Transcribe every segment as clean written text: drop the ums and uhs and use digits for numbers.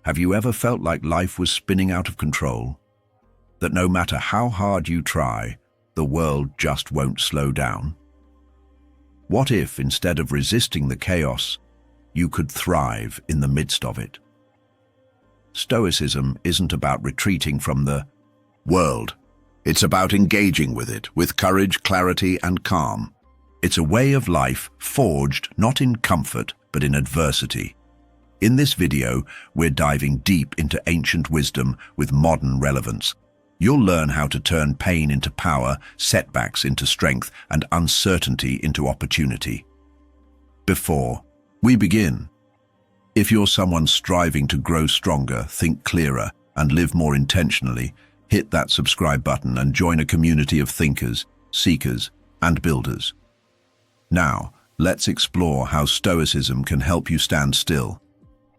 Have you ever felt like life was spinning out of control? That no matter how hard you try, the world just won't slow down? What if, instead of resisting the chaos, you could thrive in the midst of it? Stoicism isn't about retreating from the world. It's about engaging with it, with courage, clarity, and calm. It's a way of life forged not in comfort, but in adversity. In this video, we're diving deep into ancient wisdom with modern relevance. You'll learn how to turn pain into power, setbacks into strength, and uncertainty into opportunity. Before we begin, if you're someone striving to grow stronger, think clearer, and live more intentionally, hit that subscribe button and join a community of thinkers, seekers, and builders. Now, let's explore how Stoicism can help you stand still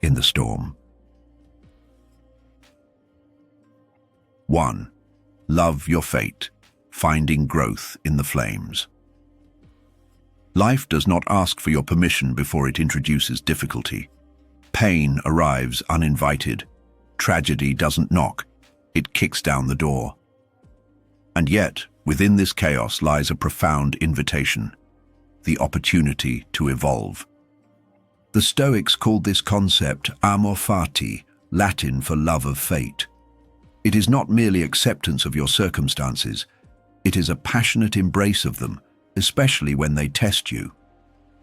in the storm. 1. Love your fate, finding growth in the flames. Life does not ask for your permission before it introduces difficulty. Pain arrives uninvited. Tragedy doesn't knock, it kicks down the door. And yet, within this chaos lies a profound invitation, the opportunity to evolve. The Stoics called this concept amor fati, Latin for love of fate. It is not merely acceptance of your circumstances, it is a passionate embrace of them, especially when they test you.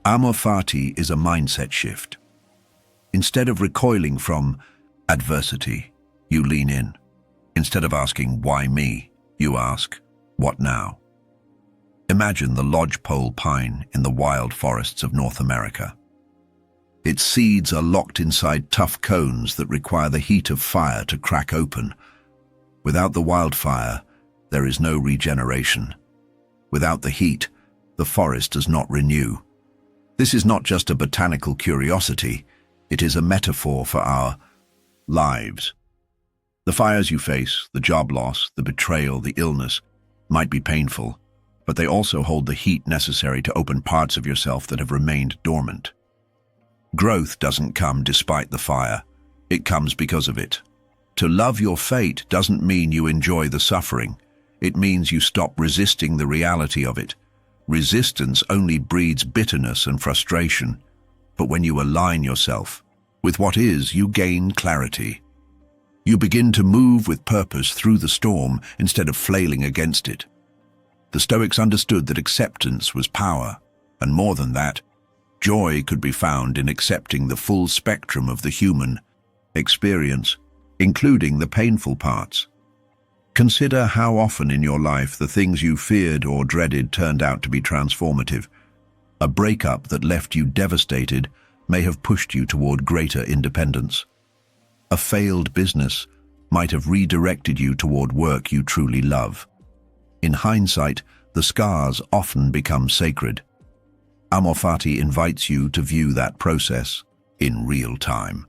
Amor fati is a mindset shift. Instead of recoiling from adversity, you lean in. Instead of asking, why me, you ask, what now? Imagine the lodgepole pine in the wild forests of North America. Its seeds are locked inside tough cones that require the heat of fire to crack open. Without the wildfire, there is no regeneration. Without the heat, the forest does not renew. This is not just a botanical curiosity, it is a metaphor for our lives. The fires you face, the job loss, the betrayal, the illness, might be painful, but they also hold the heat necessary to open parts of yourself that have remained dormant. Growth doesn't come despite the fire, it comes because of it. To love your fate doesn't mean you enjoy the suffering, it means you stop resisting the reality of it. Resistance only breeds bitterness and frustration, but when you align yourself with what is, you gain clarity. You begin to move with purpose through the storm instead of flailing against it. The Stoics understood that acceptance was power, and more than that, joy could be found in accepting the full spectrum of the human experience, including the painful parts. Consider how often in your life the things you feared or dreaded turned out to be transformative. A breakup that left you devastated may have pushed you toward greater independence. A failed business might have redirected you toward work you truly love. In hindsight, the scars often become sacred. Amor fati invites you to view that process in real time.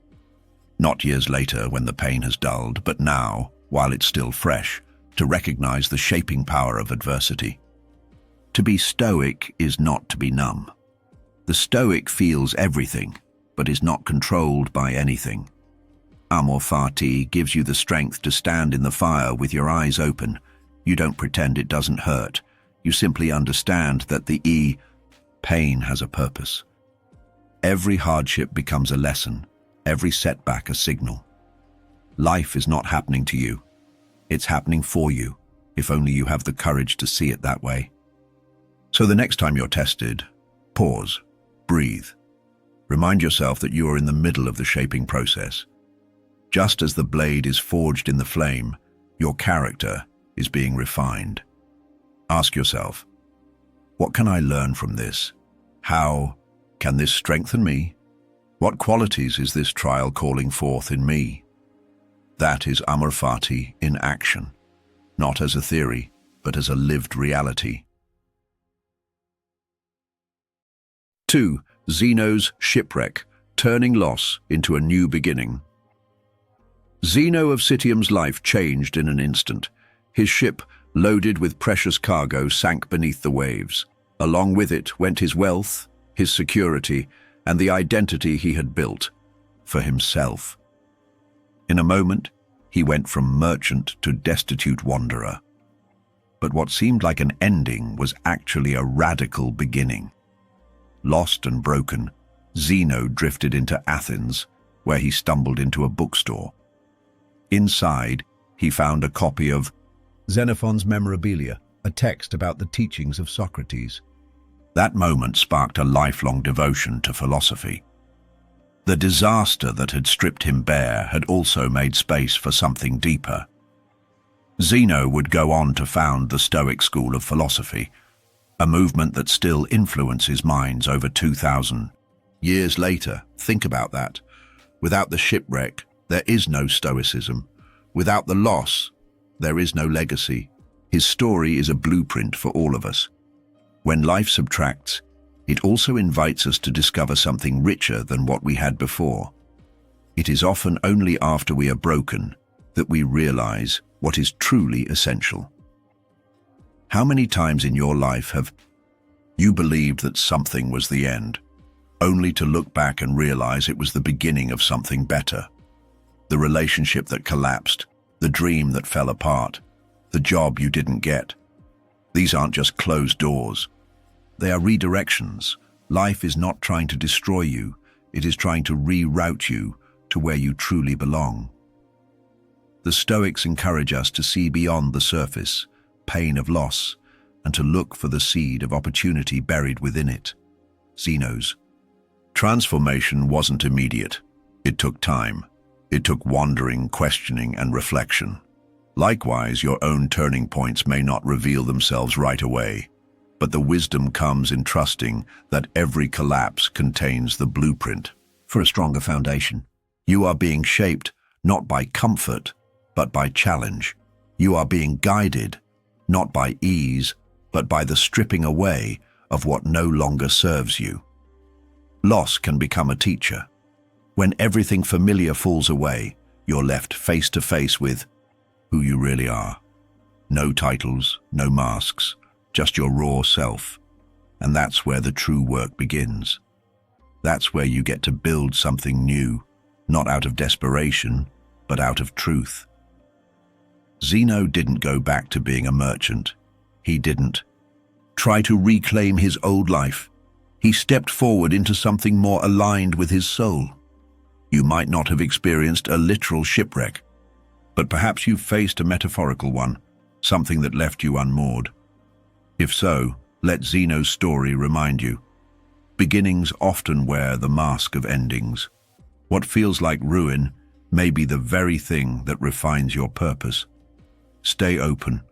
Not years later when the pain has dulled, but now, while it's still fresh, to recognize the shaping power of adversity. To be stoic is not to be numb. The stoic feels everything, but is not controlled by anything. Amor fati gives you the strength to stand in the fire with your eyes open. You don't pretend it doesn't hurt. You simply understand that the pain has a purpose. Every hardship becomes a lesson, every setback a signal. Life is not happening to you. It's happening for you, if only you have the courage to see it that way. So the next time you're tested, pause, breathe. Remind yourself that you are in the middle of the shaping process. Just as the blade is forged in the flame, your character is being refined. Ask yourself, what can I learn from this? How can this strengthen me? What qualities is this trial calling forth in me? That is amor fati in action, not as a theory, but as a lived reality. 2. Zeno's shipwreck, turning loss into a new beginning. Zeno of Citium's life changed in an instant. His ship, loaded with precious cargo, sank beneath the waves. Along with it went his wealth, his security, and the identity he had built for himself. In a moment, he went from merchant to destitute wanderer. But what seemed like an ending was actually a radical beginning. Lost and broken, Zeno drifted into Athens, where he stumbled into a bookstore. Inside, he found a copy of Xenophon's Memorabilia, a text about the teachings of Socrates. That moment sparked a lifelong devotion to philosophy. The disaster that had stripped him bare had also made space for something deeper. Zeno would go on to found the Stoic school of philosophy, a movement that still influences minds over 2,000 years later. Think about that. Without the shipwreck, there is no Stoicism. Without the loss, there is no legacy. His story is a blueprint for all of us. When life subtracts, it also invites us to discover something richer than what we had before. It is often only after we are broken that we realize what is truly essential. How many times in your life have you believed that something was the end, only to look back and realize it was the beginning of something better? The relationship that collapsed, the dream that fell apart, the job you didn't get. These aren't just closed doors. They are redirections. Life is not trying to destroy you. It is trying to reroute you to where you truly belong. The Stoics encourage us to see beyond the surface, pain of loss, and to look for the seed of opportunity buried within it. Zeno's transformation wasn't immediate. It took time. It took wandering, questioning, and reflection. Likewise, your own turning points may not reveal themselves right away, but the wisdom comes in trusting that every collapse contains the blueprint for a stronger foundation. You are being shaped not by comfort, but by challenge. You are being guided not by ease, but by the stripping away of what no longer serves you. Loss can become a teacher. When everything familiar falls away, you're left face to face with who you really are. No titles, no masks, just your raw self. And that's where the true work begins. That's where you get to build something new, not out of desperation, but out of truth. Zeno didn't go back to being a merchant. He didn't try to reclaim his old life. He stepped forward into something more aligned with his soul. You might not have experienced a literal shipwreck, but perhaps you've faced a metaphorical one, something that left you unmoored. If so, let Zeno's story remind you. Beginnings often wear the mask of endings. What feels like ruin may be the very thing that refines your purpose. Stay open.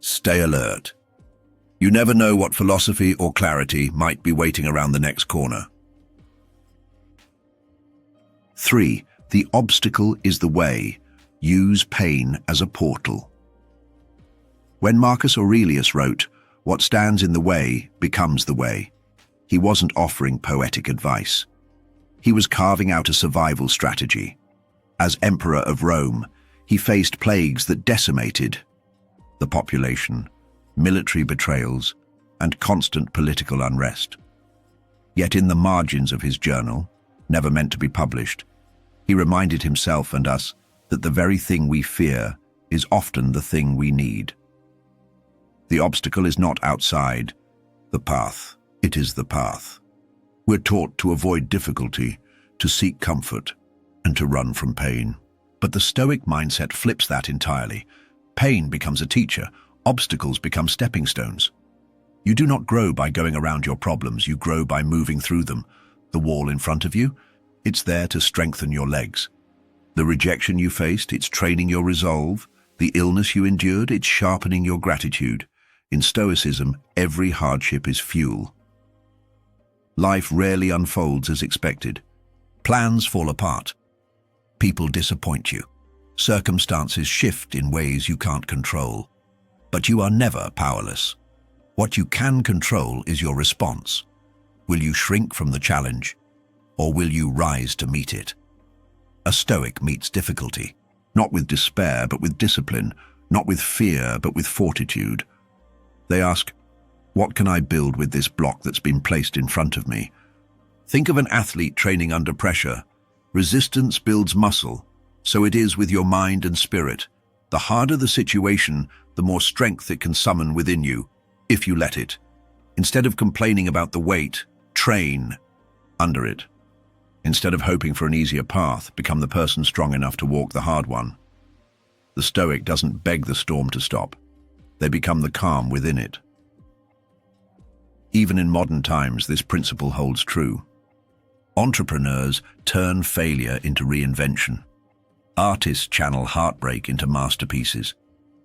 Stay alert. You never know what philosophy or clarity might be waiting around the next corner. 3. The obstacle is the way. Use pain as a portal. When Marcus Aurelius wrote, "What stands in the way becomes the way," he wasn't offering poetic advice. He was carving out a survival strategy. As Emperor of Rome, he faced plagues that decimated the population, military betrayals, and constant political unrest. Yet in the margins of his journal, never meant to be published, he reminded himself and us that the very thing we fear is often the thing we need. The obstacle is not outside the path, it is the path. We're taught to avoid difficulty, to seek comfort, and to run from pain. But the Stoic mindset flips that entirely. Pain becomes a teacher, obstacles become stepping stones. You do not grow by going around your problems, you grow by moving through them. The wall in front of you, it's there to strengthen your legs. The rejection you faced, it's training your resolve. The illness you endured, it's sharpening your gratitude. In Stoicism, every hardship is fuel. Life rarely unfolds as expected. Plans fall apart. People disappoint you. Circumstances shift in ways you can't control. But you are never powerless. What you can control is your response. Will you shrink from the challenge, or will you rise to meet it? A Stoic meets difficulty, not with despair, but with discipline, not with fear, but with fortitude. They ask, what can I build with this block that's been placed in front of me? Think of an athlete training under pressure. Resistance builds muscle, So it is with your mind and spirit. The harder the situation, the more strength it can summon within you, if you let it. Instead of complaining about the weight, train under it. Instead of hoping for an easier path, become the person strong enough to walk the hard one. The Stoic doesn't beg the storm to stop. They become the calm within it. Even in modern times, this principle holds true. Entrepreneurs turn failure into reinvention. Artists channel heartbreak into masterpieces.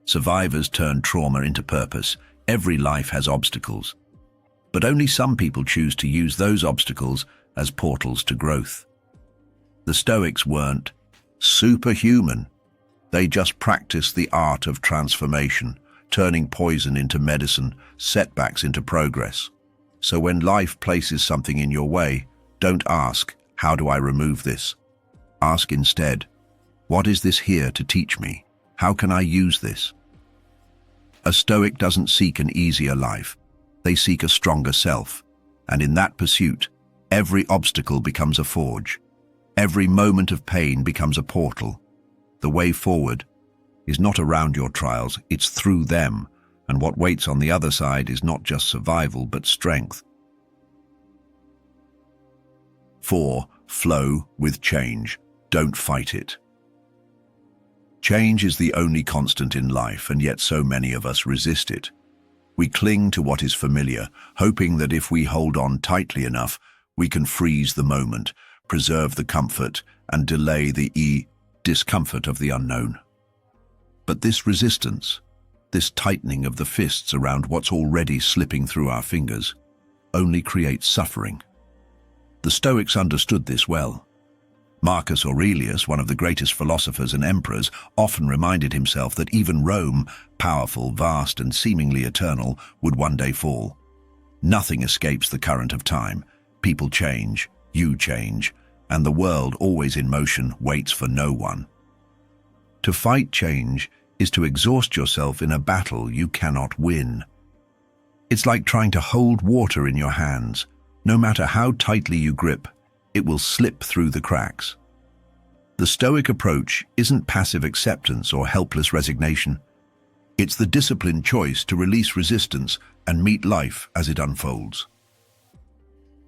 Survivors turn trauma into purpose. Every life has obstacles. But only some people choose to use those obstacles as portals to growth. The Stoics weren't superhuman. They just practiced the art of transformation, turning poison into medicine, setbacks into progress. So when life places something in your way, don't ask, how do I remove this? Ask instead, what is this here to teach me? How can I use this? A Stoic doesn't seek an easier life. They seek a stronger self. And in that pursuit, every obstacle becomes a forge. Every moment of pain becomes a portal. The way forward is not around your trials, it's through them. And what waits on the other side is not just survival, but strength. 4. Flow with change. Don't fight it. Change is the only constant in life, and yet so many of us resist it. We cling to what is familiar, hoping that if we hold on tightly enough, we can freeze the moment, preserve the comfort, and delay the discomfort of the unknown. But this resistance, this tightening of the fists around what's already slipping through our fingers, only creates suffering. The Stoics understood this well. Marcus Aurelius, one of the greatest philosophers and emperors, often reminded himself that even Rome, powerful, vast, and seemingly eternal, would one day fall. Nothing escapes the current of time. People change, you change, and the world, always in motion, waits for no one. To fight change is to exhaust yourself in a battle you cannot win. It's like trying to hold water in your hands. No matter how tightly you grip, it will slip through the cracks. The Stoic approach isn't passive acceptance or helpless resignation. It's the disciplined choice to release resistance and meet life as it unfolds.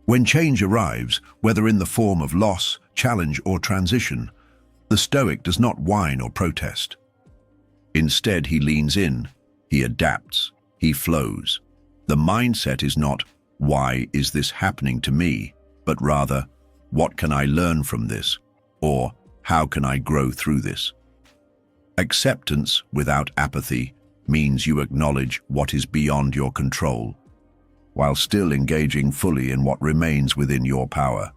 When change arrives, whether in the form of loss, challenge, or transition, the Stoic does not whine or protest. Instead, he leans in, he adapts, he flows. The mindset is not, why is this happening to me? But rather, what can I learn from this? Or, how can I grow through this? Acceptance without apathy means you acknowledge what is beyond your control, while still engaging fully in what remains within your power.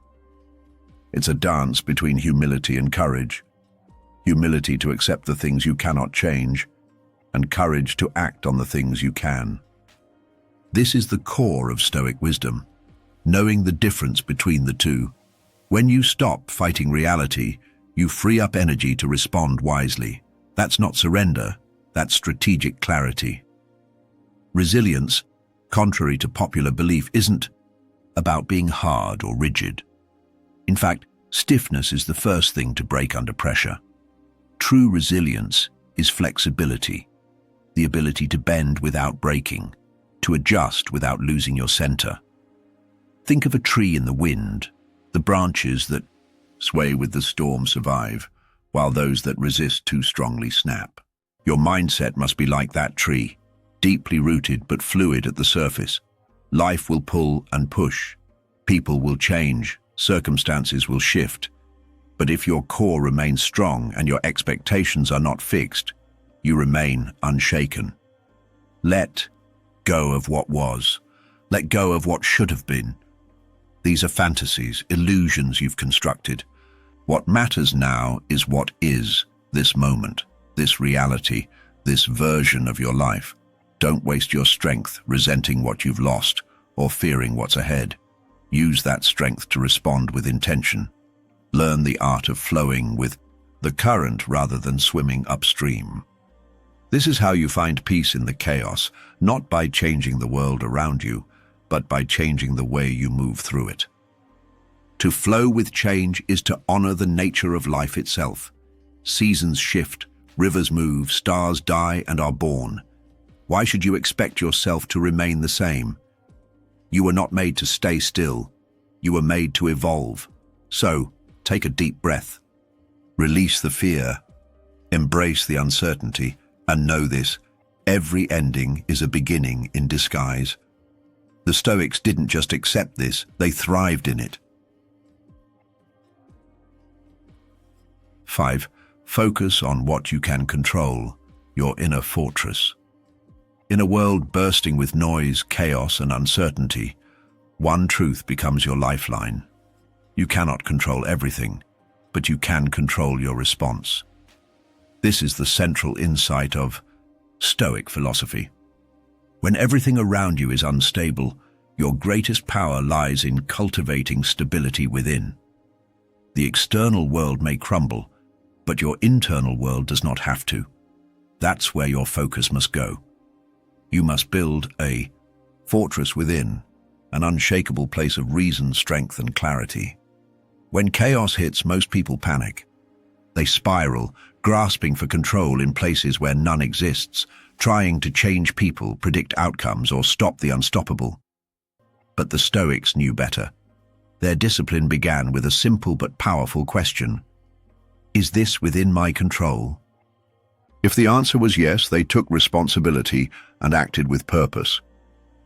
It's a dance between humility and courage. Humility to accept the things you cannot change, and courage to act on the things you can. This is the core of Stoic wisdom, knowing the difference between the two. When you stop fighting reality, you free up energy to respond wisely. That's not surrender, that's strategic clarity. Resilience, contrary to popular belief, isn't about being hard or rigid. In fact, stiffness is the first thing to break under pressure. True resilience is flexibility, the ability to bend without breaking, to adjust without losing your center. Think of a tree in the wind. The branches that sway with the storm survive, while those that resist too strongly snap. Your mindset must be like that tree, deeply rooted but fluid at the surface. Life will pull and push. People will change. Circumstances will shift. But if your core remains strong and your expectations are not fixed, you remain unshaken. Let go of what was. Let go of what should have been. These are fantasies, illusions you've constructed. What matters now is what is, this moment, this reality, this version of your life. Don't waste your strength resenting what you've lost or fearing what's ahead. Use that strength to respond with intention. Learn the art of flowing with the current rather than swimming upstream. This is how you find peace in the chaos, not by changing the world around you, but by changing the way you move through it. To flow with change is to honor the nature of life itself. Seasons shift, rivers move, stars die and are born. Why should you expect yourself to remain the same? You were not made to stay still. You were made to evolve. So, take a deep breath. Release the fear. Embrace the uncertainty. And know this, every ending is a beginning in disguise. The Stoics didn't just accept this, they thrived in it. 5. Focus on what you can control, your inner fortress. In a world bursting with noise, chaos, and uncertainty, one truth becomes your lifeline. You cannot control everything, but you can control your response. This is the central insight of Stoic philosophy. When everything around you is unstable, your greatest power lies in cultivating stability within. The external world may crumble, but your internal world does not have to. That's where your focus must go. You must build a fortress within, an unshakable place of reason, strength, and clarity. When chaos hits, most people panic. They spiral, grasping for control in places where none exists, trying to change people, predict outcomes, or stop the unstoppable. But the Stoics knew better. Their discipline began with a simple but powerful question. Is this within my control? If the answer was yes, they took responsibility and acted with purpose.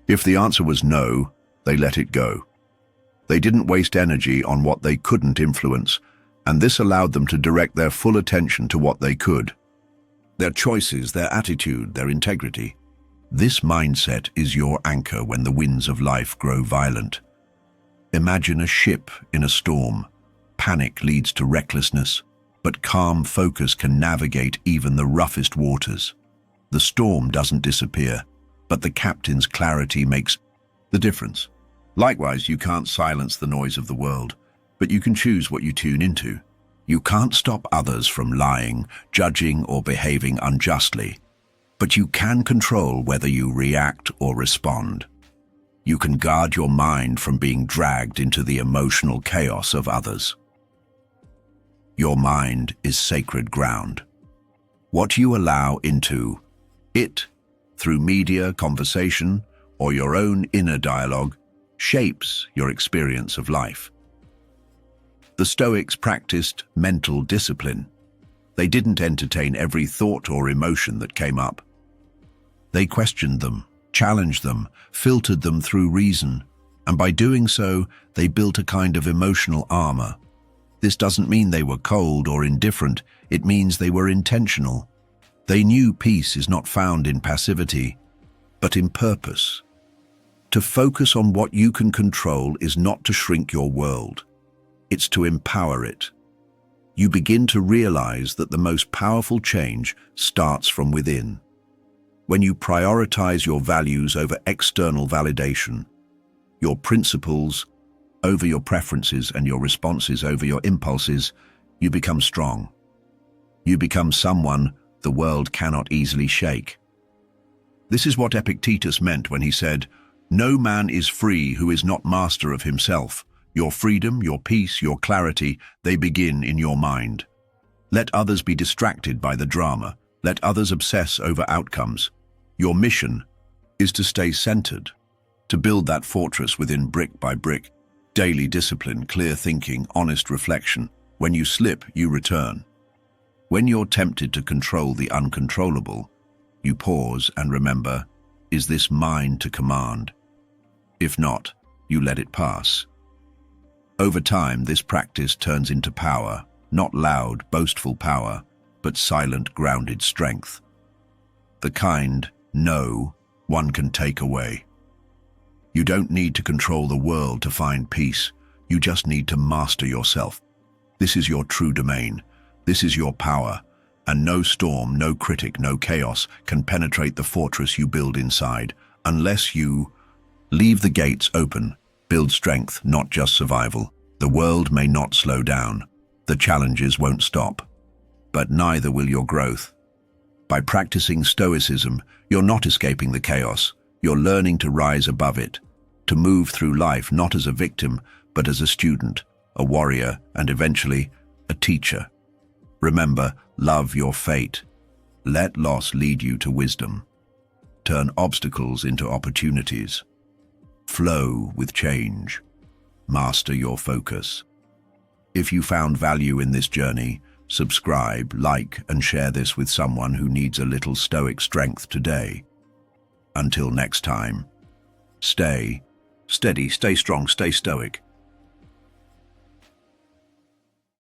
If the answer was no, they let it go. They didn't waste energy on what they couldn't influence, and this allowed them to direct their full attention to what they could. Their choices, their attitude, their integrity. This mindset is your anchor when the winds of life grow violent. Imagine a ship in a storm. Panic leads to recklessness, but calm focus can navigate even the roughest waters. The storm doesn't disappear, but the captain's clarity makes the difference. Likewise, you can't silence the noise of the world, but you can choose what you tune into. You can't stop others from lying, judging, or behaving unjustly, but you can control whether you react or respond. You can guard your mind from being dragged into the emotional chaos of others. Your mind is sacred ground. What you allow into it, through media, conversation, or your own inner dialogue, shapes your experience of life. The Stoics practiced mental discipline. They didn't entertain every thought or emotion that came up. They questioned them, challenged them, filtered them through reason, and by doing so, they built a kind of emotional armor. This doesn't mean they were cold or indifferent, it means they were intentional. They knew peace is not found in passivity, but in purpose. To focus on what you can control is not to shrink your world. It's to empower it. You begin to realize that the most powerful change starts from within. When you prioritize your values over external validation, your principles over your preferences and your responses over your impulses, you become strong. You become someone the world cannot easily shake. This is what Epictetus meant when he said, "No man is free who is not master of himself. Your freedom, your peace, your clarity, they begin in your mind. Let others be distracted by the drama. Let others obsess over outcomes. Your mission is to stay centered, to build that fortress within brick by brick. Daily discipline, clear thinking, honest reflection. When you slip, you return. When you're tempted to control the uncontrollable, you pause and remember, is this mine to command? If not, you let it pass. Over time, this practice turns into power, not loud, boastful power, but silent, grounded strength. The kind, no, one can take away. You don't need to control the world to find peace. You just need to master yourself. This is your true domain. This is your power. And no storm, no critic, no chaos can penetrate the fortress you build inside, unless you leave the gates open, build strength, not just survival. The world may not slow down. The challenges won't stop. But neither will your growth. By practicing Stoicism, you're not escaping the chaos. You're learning to rise above it, to move through life not as a victim, but as a student, a warrior, and eventually, a teacher. Remember, Love your fate. Let loss lead you to wisdom. Turn obstacles into opportunities. Flow with change. Master your focus. If you found value in this journey, subscribe, like, and share this with someone who needs a little stoic strength today. Until next time, stay steady, stay strong, stay stoic.